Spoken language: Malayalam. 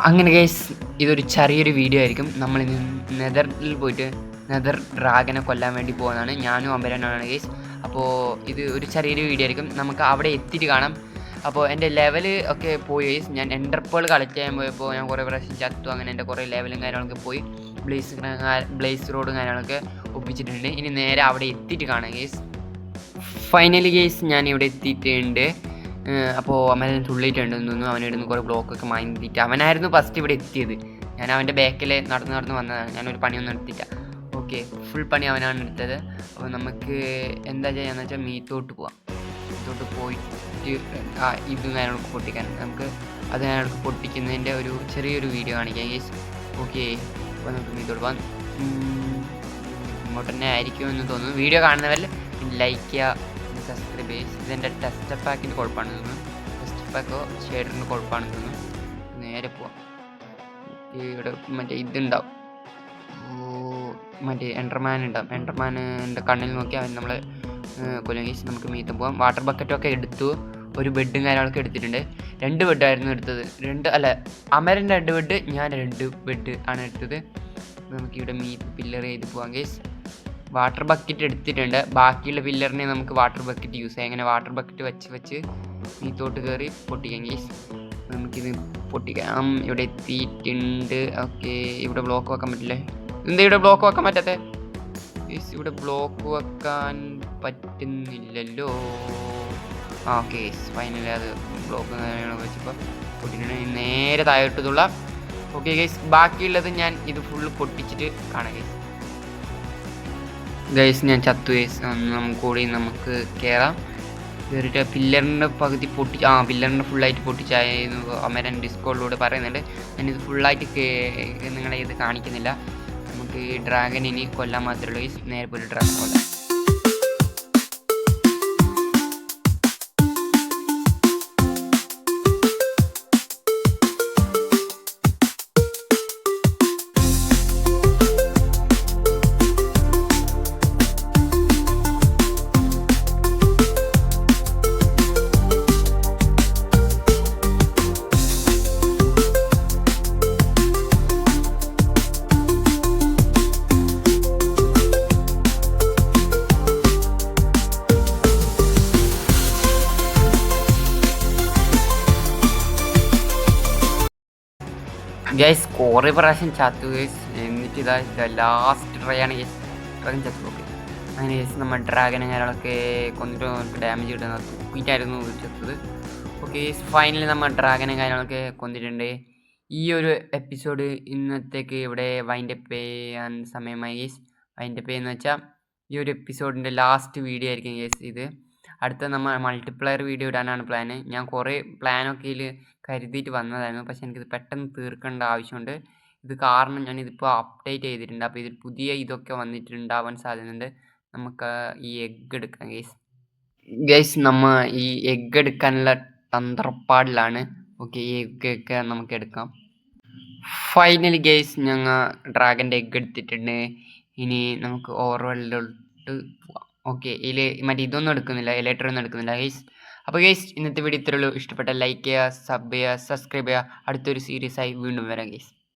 അങ്ങനെ ഗൈസ് ഇതൊരു ചെറിയൊരു വീഡിയോ ആയിരിക്കും. നമ്മളിന്ന് നെതറിൽ പോയിട്ട് നെതർ ഡ്രാഗനെ കൊല്ലാൻ വേണ്ടി പോകുന്നതാണ്. ഞാനും അമ്പരനാണ് ഗൈസ്. അപ്പോൾ ഇത് ഒരു ചെറിയൊരു വീഡിയോ ആയിരിക്കും. നമുക്ക് അവിടെ എത്തിയിട്ട് കാണാം. അപ്പോൾ എൻ്റെ ലെവല് ഒക്കെ പോയി ഗൈസ്. ഞാൻ എൻഡർപേൾ കളക്ട് ചെയ്യാൻ പോയപ്പോൾ ഞാൻ കുറേ പ്രാവശ്യം ചത്തു. അങ്ങനെ എൻ്റെ കുറേ ലെവലും കാര്യങ്ങളൊക്കെ പോയി. ബ്ലേസ് റോഡും കാര്യങ്ങളൊക്കെ ഒപ്പിച്ചിട്ടുണ്ട്. ഇനി നേരെ അവിടെ എത്തിയിട്ട് കാണാം ഗൈസ്. ഫൈനലി ഗൈസ് ഞാൻ ഇവിടെ എത്തിയിട്ടുണ്ട്. അപ്പോൾ അവൻ തുള്ളിയിട്ടുണ്ടെന്ന് തോന്നുന്നു. അവനിടുന്ന് കുറേ ബ്ലോക്കൊക്കെ മാറ്റിയിട്ട് അവനായിരുന്നു ഫസ്റ്റ് ഇവിടെ എത്തിയത്. ഞാൻ അവൻ്റെ ബാക്കിൽ നടന്ന് വന്നതാണ്. ഞാനൊരു പണിയൊന്നും എടുത്തില്ല. ഓക്കെ, ഫുൾ പണി അവനാണ് എടുത്തത്. അപ്പോൾ നമുക്ക് എന്താ ചെയ്യാന്ന് വെച്ചാൽ മീത്തോട്ട് പോവാം. മീത്തോട്ട് പോയിട്ട് ഇതും കാര്യങ്ങളൊക്കെ പൊട്ടിക്കാൻ നമുക്ക് അത് കാര്യങ്ങളൊക്കെ പൊട്ടിക്കുന്നതിൻ്റെ ഒരു ചെറിയൊരു വീഡിയോ കാണിക്കാം ഗൈസ്. ഓക്കെ, അപ്പോൾ നമുക്ക് മീത്തോട്ട് പോകാം. ഇങ്ങോട്ട് തന്നെ ആയിരിക്കുമെന്ന് തോന്നുന്നു. വീഡിയോ കാണുന്നവരിൽ ലൈക്ക് ചെയ്യുക, സബ്സ്ക്രൈബ് ചെയ്യുക. ഇതെൻ്റെ ടെസ്റ്റ് പാക്കിൻ്റെ കുഴപ്പമാണെന്ന് തോന്നുന്നു. ടെസ്റ്റ് പാക്കോ ഷെയറിൻ്റെ കുഴപ്പമാണെന്ന് തോന്നുന്നു. നേരെ പോവാം. ഇവിടെ മറ്റേ ഇതുണ്ടാവും, മറ്റേ എൻഡർമാൻ ഉണ്ടാവും. എൻഡർമാൻ്റെ കണ്ണിൽ നോക്കി അവൻ നമ്മളെ കൊല്ലം. നമുക്ക് മീത്തം പോകാം. വാട്ടർ ബക്കറ്റൊക്കെ എടുത്തു. ഒരു ബെഡും കാര്യങ്ങളൊക്കെ എടുത്തിട്ടുണ്ട്. 2 ബെഡായിരുന്നു എടുത്തത്. അമരൻ്റെ 2 ബെഡ്, ഞാൻ 2 ബെഡ് ആണ് എടുത്തത്. നമുക്കിവിടെ മീത്ത് പില്ലർ ചെയ്ത് പോകാം ഗൈസ്. വാട്ടർ ബക്കറ്റ് എടുത്തിട്ടുണ്ട്. ബാക്കിയുള്ള പില്ലറിനെ നമുക്ക് വാട്ടർ ബക്കറ്റ് യൂസ് ചെയ്യാം. അങ്ങനെ വാട്ടർ ബക്കറ്റ് വെച്ച് മീത്തോട്ട് കയറി പൊട്ടിക്കാം ഗൈസ്. നമുക്കിത് പൊട്ടിക്കാം. ഇവിടെ എത്തിയിട്ടുണ്ട്. ഓക്കെ, ഇവിടെ ബ്ലോക്ക് വെക്കാൻ പറ്റില്ലേ? എന്താ ഇവിടെ ബ്ലോക്ക് വെക്കാൻ പറ്റാത്ത ഗൈസ്? ഇവിടെ ബ്ലോക്ക് വെക്കാൻ പറ്റുന്നില്ലല്ലോ. ഓക്കെ ഗൈസ്, ഫൈനലി അത് ബ്ലോക്ക് വെച്ചപ്പോൾ പൊട്ടിട്ടുണ്ട്. നേരെ താഴോട്ടതുള്ള. ഓക്കെ ഗൈസ്, ബാക്കിയുള്ളത് ഞാൻ ഇത് ഫുള്ള് പൊട്ടിച്ചിട്ട് കാണാം ഗൈസ്. ഗൈസ് ഞാൻ ചത്തു ഗൈസ്. കൂടി നമുക്ക് കയറാം. കയറിയിട്ട് പില്ലറിൻ്റെ പകുതി പില്ലറിൻ്റെ ഫുള്ളായിട്ട് പൊട്ടിച്ചായിരുന്നു അമരൻ ഡിസ്കോഡിലൂടെ പറയുന്നുണ്ട്. ഞാനിത് ഫുള്ളായിട്ട് നിങ്ങളെ ഇത് കാണിക്കുന്നില്ല. നമുക്ക് ഡ്രാഗൻ ഇനി കൊല്ലാൻ മാത്രമേ ഉള്ളൂ ഗൈസ്. നേരെ പോയി ഡ്രാഗൻ കൊല്ലാം. ഗൈസ് കുറേ പ്രാവശ്യം ചത്തു ഗൈസ്. എന്നിട്ട് ഇതാ ലാസ്റ്റ് ട്രൈ ആണ് ഗൈസ്. ഡ്രാഗൻ ചത്തു. ഓക്കെ, അങ്ങനെ ഗൈസ് നമ്മൾ ഡ്രാഗനും കാര്യങ്ങളൊക്കെ കൊന്നിട്ട് നമുക്ക് ഡാമേജ് കിട്ടുന്ന തൂക്കിയിട്ടായിരുന്നു ചത്തത്. ഓക്കെ ഗൈസ്, ഫൈനലി നമ്മൾ ഡ്രാഗനും കാര്യങ്ങളൊക്കെ കൊന്നിട്ടുണ്ട്. ഈ ഒരു എപ്പിസോഡ് ഇന്നത്തേക്ക് ഇവിടെ വൈൻഡപ്പ് ചെയ്യാൻ സമയമായി ഗൈസ്. വൈൻഡപ്പ് ചെയ്യുന്ന വെച്ചാൽ ഈ ഒരു എപ്പിസോഡിൻ്റെ ലാസ്റ്റ് വീഡിയോ ആയിരിക്കും ഗൈസ് ഇത്. അടുത്ത നമ്മൾ മൾട്ടിപ്ലയർ വീഡിയോ ഇടാനാണ് പ്ലാന്. ഞാൻ കുറേ പ്ലാനൊക്കെ ഇതിൽ കരുതിയിട്ട് വന്നതായിരുന്നു. പക്ഷേ എനിക്കിത് പെട്ടെന്ന് തീർക്കേണ്ട ആവശ്യമുണ്ട്. ഇത് കാരണം ഞാനിതിപ്പോൾ അപ്ഡേറ്റ് ചെയ്തിട്ടുണ്ട്. അപ്പോൾ ഇതിൽ പുതിയ ഇതൊക്കെ വന്നിട്ടുണ്ടാവാൻ സാധ്യതയുണ്ട്. നമുക്ക് ഈ എഗ്ഗ് എടുക്കാം ഗൈസ്. നമ്മൾ ഈ എഗ്ഗ് എടുക്കാനുള്ള തന്ത്രപ്പാടിലാണ്. ഓക്കെ, ഈ എഗ്ഗൊക്കെ നമുക്ക് എടുക്കാം. ഫൈനലി ഗൈസ് ഞങ്ങൾ ഡ്രാഗൻ്റെ എഗ്ഗ് എടുത്തിട്ടുണ്ട്. ഇനി നമുക്ക് ഓവർവേൾഡിലോട്ട് പോവാം. ഓക്കെ, ഇതിൽ മറ്റേ ഇതൊന്നും എടുക്കുന്നില്ല, എലക്ട്രൊന്നും എടുക്കുന്നില്ല ഗൈസ്. അപ്പോൾ ഗൈസ് ഇന്നത്തെ വീഡിയോ ഇത്രയുള്ളൂ. ഇഷ്ടപ്പെട്ട ലൈക്ക് ചെയ്യുക, സബ് ചെയ്യുക, സബ്സ്ക്രൈബ് ചെയ്യുക. അടുത്തൊരു സീരീസായി വീണ്ടും വരാം ഗൈസ്.